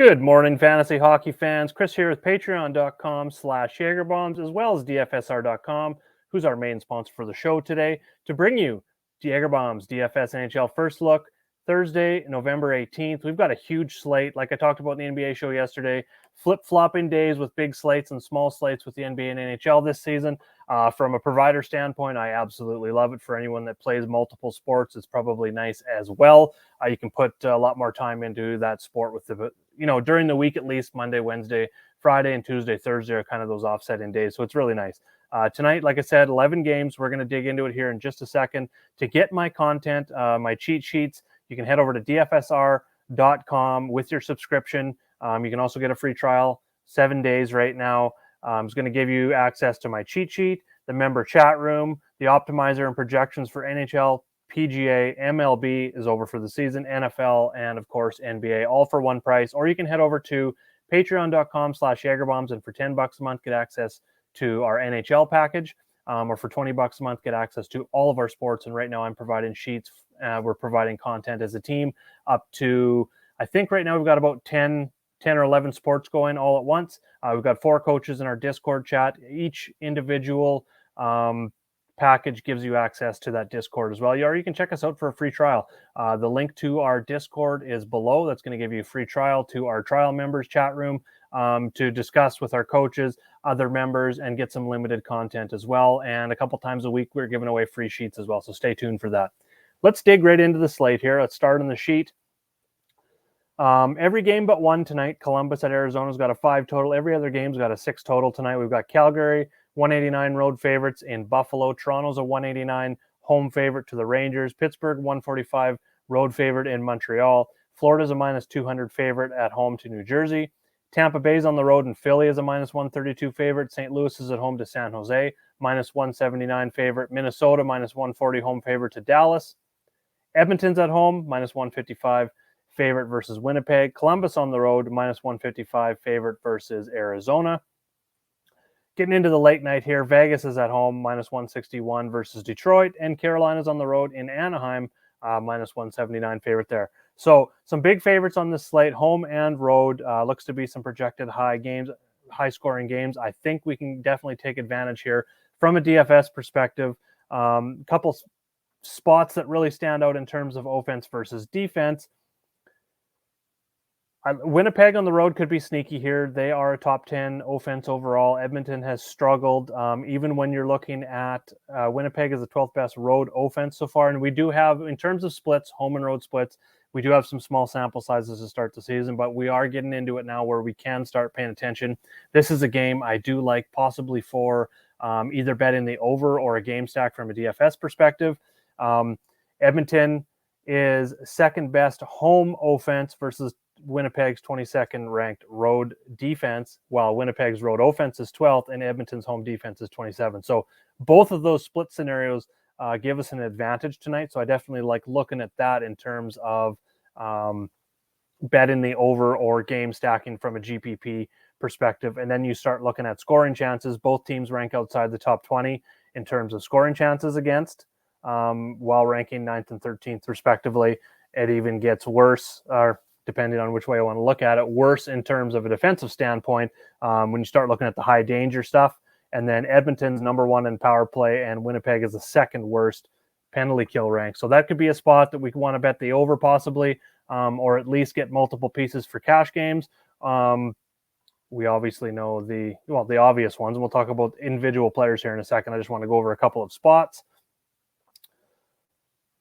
Good morning, fantasy hockey fans. Chris here with patreon.com/JagerBombs, as well as DFSR.com, who's our main sponsor for the show today, to bring you JagerBombs DFS NHL First Look, Thursday, November 18th. We've got a huge slate, like I talked about in the NBA show yesterday, flip-flopping days with big slates and small slates with the NBA and NHL this season. From a provider standpoint, I absolutely love it. For anyone that plays multiple sports, it's probably nice as well. You can put a lot more time into that sport with the, during the week at least. Monday, Wednesday, Friday, and Tuesday, Thursday are kind of those offsetting days. So it's really nice. Tonight, like I said, 11 games. We're going to dig into it here in just a second. To get my content, my cheat sheets, you can head over to DFSR.com with your subscription. You can also get a free trial, 7 days right now. It's going to give you access to my cheat sheet, the member chat room, the optimizer and projections for NHL, PGA, MLB is over for the season, NFL, and of course NBA, all for one price. Or you can head over to patreon.com/JagerBombs, and for $10 a month get access to our NHL package, or for $20 a month get access to all of our sports. And right now I'm providing sheets. We're providing content as a team up to, I think right now we've got about 10 or 11 sports going all at once. We've got 4 coaches in our Discord chat. Each individual package gives you access to that Discord as well. Or you can check us out for a free trial. The link to our Discord is below. That's going to give you a free trial to our trial members chat room to discuss with our coaches, other members, and get some limited content as well. And a couple times a week, we're giving away free sheets as well. So stay tuned for that. Let's dig right into the slate here. Let's start on the sheet. Every game but one tonight. Columbus at Arizona's got a 5 total. Every other game's got a 6 total tonight. We've got Calgary, 189 road favorites in Buffalo. Toronto's a 189 home favorite to the Rangers. Pittsburgh, 145 road favorite in Montreal. Florida's a minus 200 favorite at home to New Jersey. Tampa Bay's on the road, and Philly is a minus 132 favorite. St. Louis is at home to San Jose, minus 179 favorite. Minnesota, minus 140 home favorite to Dallas. Edmonton's at home, minus 155 favorite versus Winnipeg. Columbus on the road, minus 155 favorite versus Arizona. Getting into the late night here, Vegas is at home, minus 161 versus Detroit, and Carolina's on the road in Anaheim, minus 179 favorite there. So some big favorites on this slate, home and road. Looks to be some projected high scoring games. I think we can definitely take advantage here from a DFS perspective. Couple spots that really stand out in terms of offense versus defense. Winnipeg on the road could be sneaky here. They are a top 10 offense overall. Edmonton has struggled. Even when you're looking at Winnipeg is the 12th best road offense so far. And we do have, in terms of splits, home and road splits, we do have some small sample sizes to start the season, but we are getting into it now where we can start paying attention. This is a game I do like, possibly for either betting the over or a game stack from a DFS perspective. Edmonton is second best home offense versus Winnipeg's 22nd ranked road defense, while Winnipeg's road offense is 12th and Edmonton's home defense is 27th. So both of those split scenarios give us an advantage tonight. So I definitely like looking at that in terms of betting the over or game stacking from a GPP perspective. And then you start looking at scoring chances. Both teams rank outside the top 20 in terms of scoring chances against, while ranking 9th and 13th respectively. It even gets worse, or depending on which way I want to look at it, worse in terms of a defensive standpoint when you start looking at the high danger stuff. And then Edmonton's number 1 in power play, and Winnipeg is the second worst penalty kill rank. So that could be a spot that we want to bet the over possibly, or at least get multiple pieces for cash games. We obviously know the obvious ones, and we'll talk about individual players here in a second. I just want to go over a couple of spots.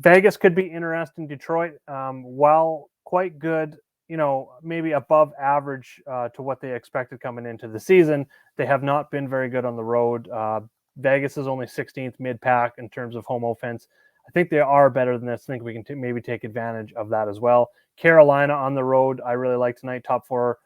Vegas could be interesting. Detroit, while quite good, maybe above average to what they expected coming into the season, they have not been very good on the road. Vegas is only 16th mid-pack in terms of home offense. I think they are better than this. I think we can maybe take advantage of that as well. Carolina on the road, I really like tonight. Top 4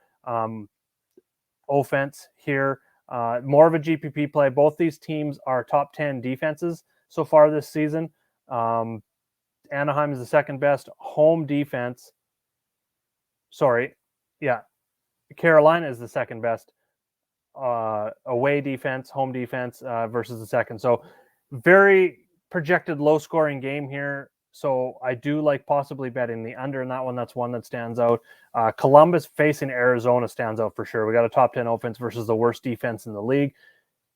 offense here. More of a GPP play. Both these teams are top 10 defenses so far this season. Anaheim is the second best home defense. Carolina is the second best away defense, home defense versus the second. So very projected low scoring game here. So I do like possibly betting the under in that one. That's one that stands out. Columbus facing Arizona stands out for sure. We got a top 10 offense versus the worst defense in the league.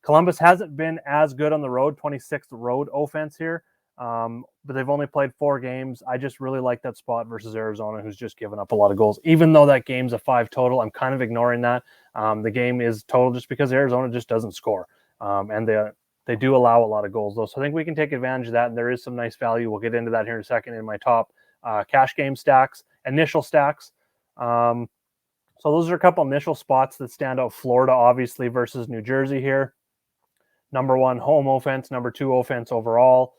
Columbus hasn't been as good on the road, 26th road offense here, but they've only played 4 games. I just really like that spot versus Arizona, who's just given up a lot of goals. Even though that game's a 5 total, I'm kind of ignoring that. The game is total just because Arizona just doesn't score, and they do allow a lot of goals, though. So I think we can take advantage of that, and there is some nice value. We'll get into that here in a second in my top cash game stacks, initial stacks. So those are a couple initial spots that stand out. Florida, obviously, versus New Jersey here. Number 1 home offense, number 2 offense overall.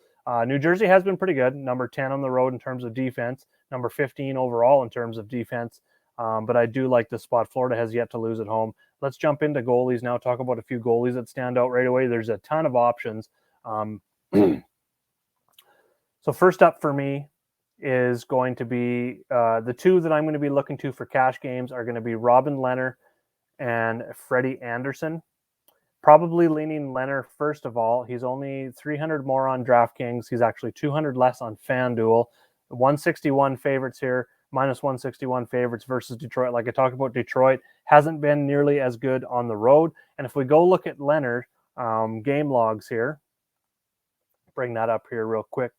New Jersey has been pretty good. Number 10 on the road in terms of defense. Number 15 overall in terms of defense. But I do like this spot. Florida has yet to lose at home. Let's jump into goalies now. Talk about a few goalies that stand out right away. There's a ton of options. So first up for me is going to be the 2 that I'm going to be looking to for cash games are going to be Robin Lehner and Freddie Anderson. Probably leaning Lehner first of all. He's only 300 more on DraftKings. He's actually 200 less on FanDuel. 161 favorites here, minus 161 favorites versus Detroit. Like I talked about, Detroit hasn't been nearly as good on the road. And if we go look at Lehner game logs here, bring that up here real quick.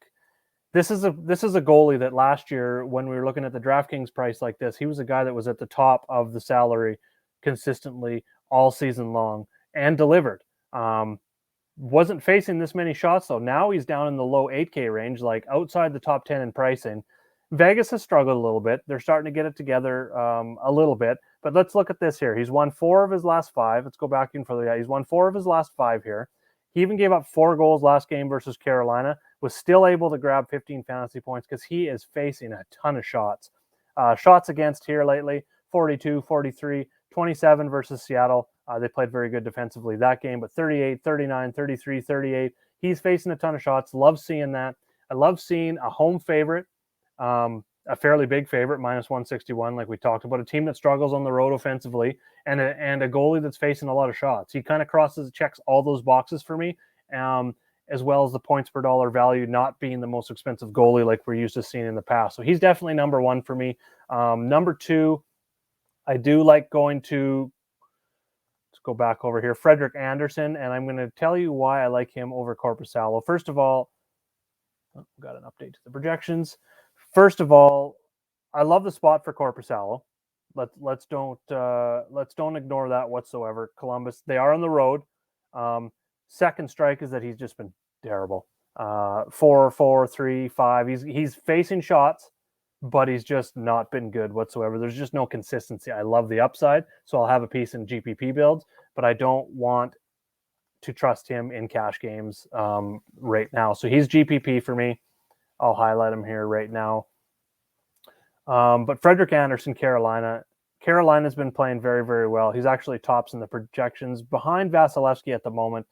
This is a goalie that last year, when we were looking at the DraftKings price like this, he was a guy that was at the top of the salary consistently all season long and delivered. Wasn't facing this many shots, though. Now he's down in the low 8K range, like outside the top 10 in pricing. Vegas has struggled a little bit. They're starting to get it together a little bit. But let's look at this here. He's won 4 of his last 5. Let's go back in further. He's won 4 of his last 5 here. He even gave up 4 goals last game versus Carolina, was still able to grab 15 fantasy points because he is facing a ton of shots. Shots against here lately, 42, 43, 27 versus Seattle. They played very good defensively that game, but 38, 39, 33, 38. He's facing a ton of shots. Love seeing that. I love seeing a home favorite, a fairly big favorite, minus 161, like we talked about, a team that struggles on the road offensively, and a goalie that's facing a lot of shots. He kind of checks all those boxes for me, as well as the points per dollar value not being the most expensive goalie like we're used to seeing in the past. So he's definitely number 1 for me. Number 2, I do like going to, let's go back over here, Frederick Anderson, and I'm going to tell you why I like him over Korpisalo. First of all, got an update to the projections. First of all, I love the spot for Korpisalo. Let's don't ignore that whatsoever. Columbus, they are on the road. Second strike is that he's just been terrible. 4, 3, 5. He's facing shots, but he's just not been good whatsoever. There's just no consistency. I love the upside, so I'll have a piece in GPP builds, but I don't want to trust him in cash games right now. So he's GPP for me. I'll highlight him here right now. But Frederick Anderson, Carolina's been playing very, very well. He's actually tops in the projections behind Vasilevsky at the moment.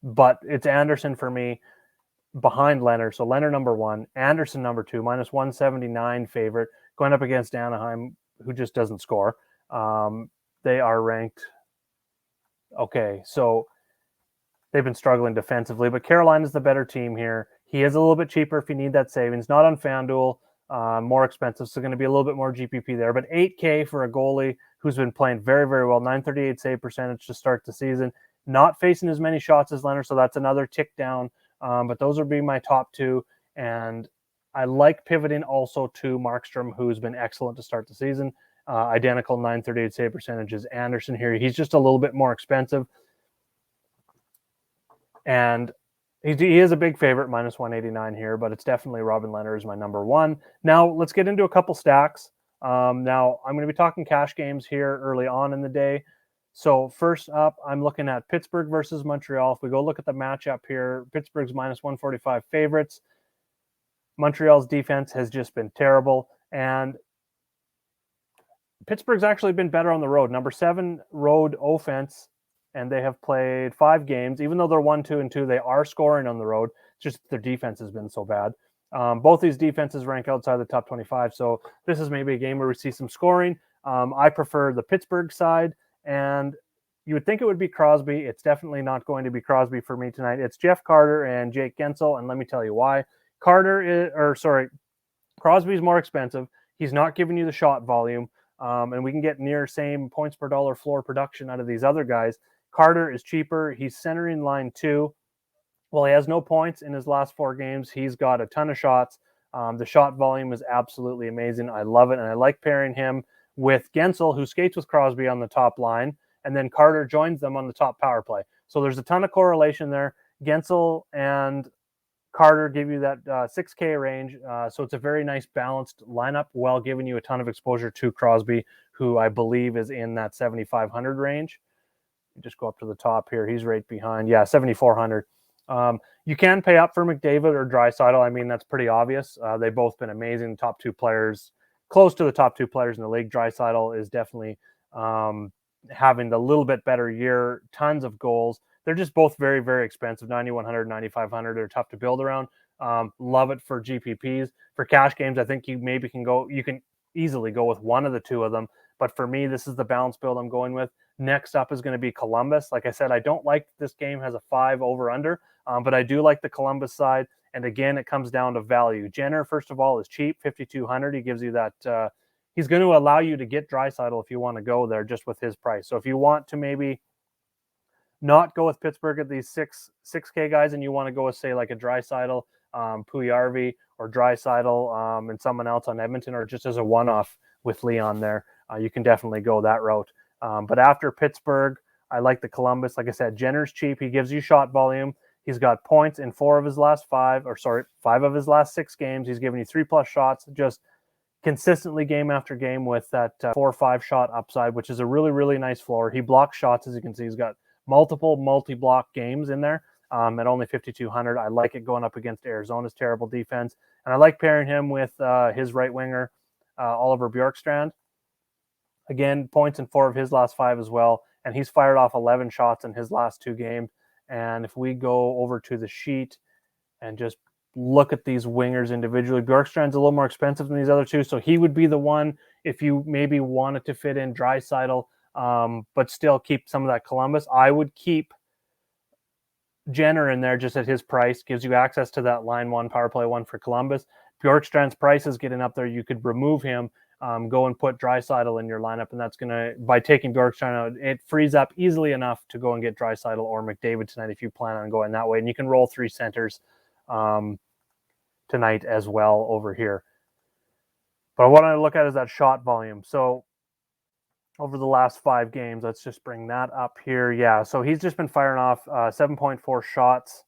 But it's Anderson for me behind Lehner. So Lehner number 1, Anderson number 2, minus 179 favorite, going up against Anaheim, who just doesn't score. They are ranked. Okay, so they've been struggling defensively, but Carolina's the better team here. He is a little bit cheaper if you need that savings. Not on FanDuel, more expensive, so going to be a little bit more GPP there. But 8K for a goalie who's been playing very, very well, 938 save percentage to start the season. Not facing as many shots as Lehner, so that's another tick down. But those would be my top 2. And I like pivoting also to Markstrom, who's been excellent to start the season. Identical 938 save percentage is Anderson here. He's just a little bit more expensive. And he is a big favorite, minus 189 here, but it's definitely Robin Lehner is my number 1. Now, let's get into a couple stacks. Now, I'm going to be talking cash games here early on in the day. So first up, I'm looking at Pittsburgh versus Montreal. If we go look at the matchup here, Pittsburgh's minus 145 favorites. Montreal's defense has just been terrible. And Pittsburgh's actually been better on the road. Number 7 road offense, and they have played 5 games. Even though they're 1-2-2, they are scoring on the road. It's just their defense has been so bad. Both these defenses rank outside the top 25, so this is maybe a game where we see some scoring. I prefer the Pittsburgh side, and you would think it would be Crosby. It's definitely not going to be Crosby for me tonight. It's Jeff Carter and Jake Gensel, and let me tell you why. Crosby's more expensive. He's not giving you the shot volume, and we can get near same points per dollar floor production out of these other guys. Carter is cheaper. He's centering line 2. Well, he has no points in his last 4 games. He's got a ton of shots. The shot volume is absolutely amazing. I love it, and I like pairing him with Gensel, who skates with Crosby on the top line, and then Carter joins them on the top power play. So there's a ton of correlation there. Gensel and Carter give you that 6K range, so it's a very nice balanced lineup, while giving you a ton of exposure to Crosby, who I believe is in that 7,500 range. Just go up to the top here. He's right behind. Yeah, 7,400. You can pay up for McDavid or Draisaitl. I mean, that's pretty obvious. They've both been amazing. Top 2 players, close to the top 2 players in the league. Draisaitl is definitely having the little bit better year. Tons of goals. They're just both very, very expensive. 9,100, 9,500. They're tough to build around. Love it for GPPs. For cash games, I think you can easily go with one of the 2 of them. But for me, this is the balance build I'm going with. Next up is going to be Columbus. Like I said, I don't like this game has a 5 over-under, but I do like the Columbus side. And again, it comes down to value. Jenner, first of all, is cheap, 5,200. He gives you that. He's going to allow you to get Draisaitl if you want to go there just with his price. So if you want to maybe not go with Pittsburgh at these 6K guys, and you want to go with, say, like a Draisaitl, Puyarvi, or Draisaitl, and someone else on Edmonton, or just as a one-off with Leon there, you can definitely go that route. But after Pittsburgh, I like the Columbus. Like I said, Jenner's cheap. He gives you shot volume. He's got points in 5 of his last 6 games. He's given you 3+ shots, just consistently game after game with that 4 or 5 shot upside, which is a really, really nice floor. He blocks shots, as you can see. He's got multiple multi-block games in there at only 5,200. I like it going up against Arizona's terrible defense. And I like pairing him with his right winger, Oliver Bjorkstrand. Again, points in 4 of his last 5 as well. And he's fired off 11 shots in his last 2 games. And if we go over to the sheet and just look at these wingers individually, Bjorkstrand's a little more expensive than these other 2. So he would be the one if you maybe wanted to fit in Draisaitl, but still keep some of that Columbus. I would keep Jenner in there just at his price. Gives you access to that line 1, power play 1 for Columbus. Bjorkstrand's price is getting up there. You could remove him, go and put Draisaitl in your lineup, and that's going to, by taking Bjorkstrand out, it frees up easily enough to go and get Draisaitl or McDavid tonight if you plan on going that way. And you can roll 3 centers tonight as well over here. But what I look at is that shot volume. So over the last 5 games, let's just bring that up here. Yeah, so he's just been firing off 7.4 shots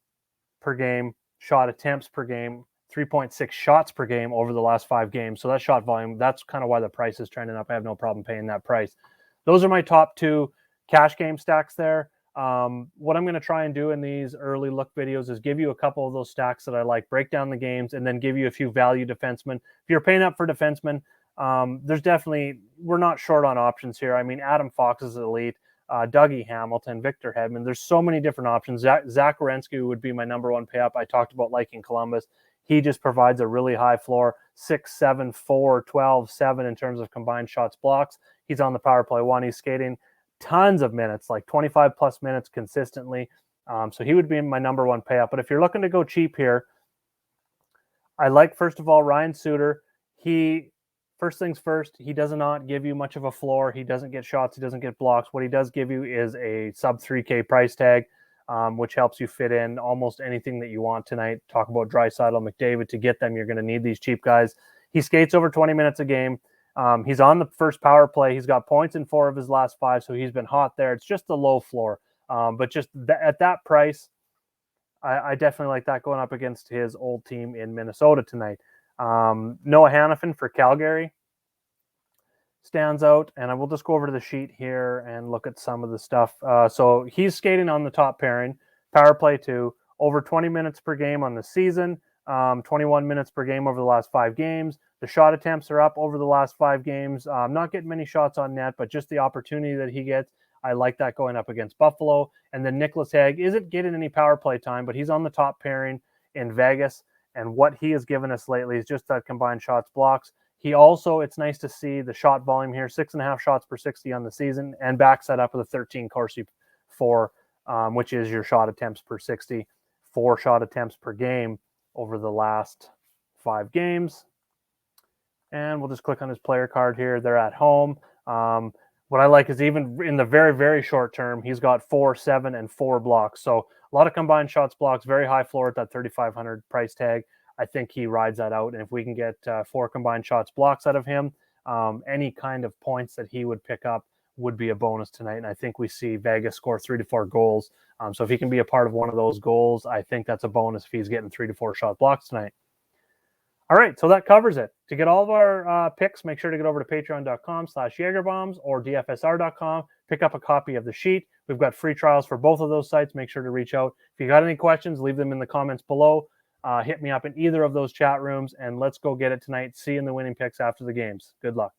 per game, shot attempts per game, 3.6 shots per game over the last 5 games. So that shot volume, that's kind of why the price is trending up. I have no problem paying that price. Those are my top 2 cash game stacks there. What I'm going to try and do in these early look videos is give you a couple of those stacks that I like, break down the games, and then give you a few value defensemen. If you're paying up for defensemen, there's definitely, we're not short on options here. I mean, Adam Fox is elite, Dougie Hamilton, Victor Hedman. There's so many different options. Zach Werenski would be my number 1 pay up. I talked about liking Columbus. He just provides a really high floor, 6, 7, 4, 12, 7 in terms of combined shots blocks. He's on the power play 1. He's skating tons of minutes, like 25 plus minutes consistently. So he would be my number 1 pay up. But if you're looking to go cheap here, I like, first of all, Ryan Suter. First things first, he does not give you much of a floor. He doesn't get shots. He doesn't get blocks. What he does give you is a sub 3K price tag, which helps you fit in almost anything that you want tonight. Talk about Draisaitl, McDavid. To get them, you're going to need these cheap guys. He skates over 20 minutes a game. He's on the first power play. He's got points in 4 of his last 5, so he's been hot there. It's just the low floor. But just at that price, I definitely like that going up against his old team in Minnesota tonight. Noah Hannafin for Calgary stands out, and I will just go over to the sheet here and look at some of the stuff. So he's skating on the top pairing, power play 2, over 20 minutes per game on the season, 21 minutes per game over the last 5 games. The shot attempts are up over the last 5 games. Not getting many shots on net, but just the opportunity that he gets, I like that going up against Buffalo. And then Nicholas Hague isn't getting any power play time, but he's on the top pairing in Vegas. And what he has given us lately is just that combined shots blocks. He also, it's nice to see the shot volume here, 6.5 shots per 60 on the season, and backs that up with a 13 Corsi 4, which is your shot attempts per 60, 4 shot attempts per game. over the last 5 games. And we'll just click on his player card here. They're at home. What I like is even in the very, very short term, he's got 4, 7, and 4 blocks. So a lot of combined shots, blocks, very high floor at that 3,500 price tag. I think he rides that out. And if we can get 4 combined shots, blocks out of him, any kind of points that he would pick up would be a bonus tonight. And I think we see Vegas score 3 to 4 goals. So if he can be a part of one of those goals, I think that's a bonus if he's getting 3 to 4 shot blocks tonight. All right, so that covers it. To get all of our picks, make sure to get over to patreon.com/JagerBombs or DFSR.com. Pick up a copy of the sheet. We've got free trials for both of those sites. Make sure to reach out. If you got any questions, leave them in the comments below. Hit me up in either of those chat rooms, and let's go get it tonight. See you in the winning picks after the games. Good luck.